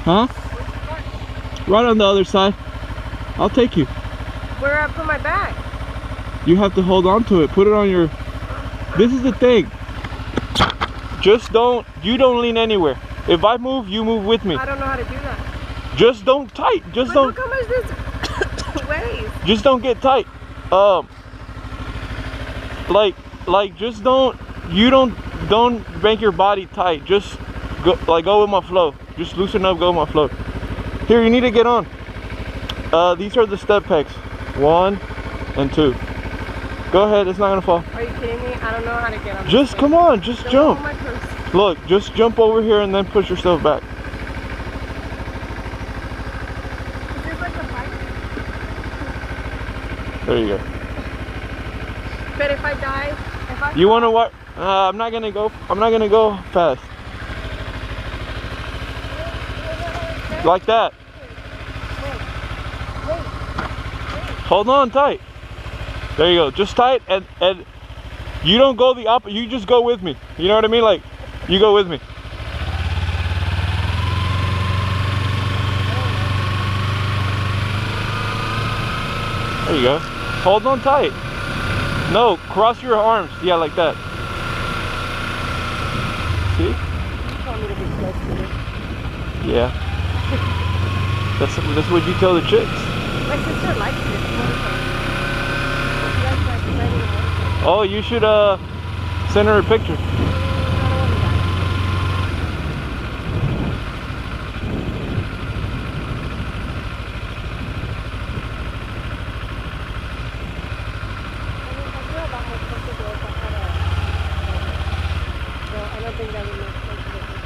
Huh? Right on the other side. I'll take you. Where do I put my bag? You have to hold on to it. Put it on your... This is the thing. Just don't... You don't lean anywhere. If I move, you move with me. I don't know how to do that. Just don't tight. Just But don't... look how much this weighs. Just don't get tight. Like just don't... You don't make your body tight. Just go with my flow. Just loosen up, go with my flow. Here, you need to get on. These are the step pegs. 1 and 2. Go ahead, it's not gonna fall. Are you kidding me? I don't know how to get on. Just come on, just jump. My purse. Look, just jump over here and then push yourself back. Is this like a fight? There you go. But if I die, You wanna what? I'm not gonna go fast. Like that. Hold on tight. There you go. Just tight and you don't go the opposite. You just go with me. You know what I mean? Like, you go with me. There you go. Hold on tight. No, cross your arms. Yeah, like that. See? You want me to be close to you? Yeah. That's what you tell the chicks. My sister likes this motorcycle. She likes like riding a motorcycle. Oh, you should send her a picture.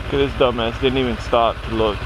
Look at this dumbass, didn't even stop to look.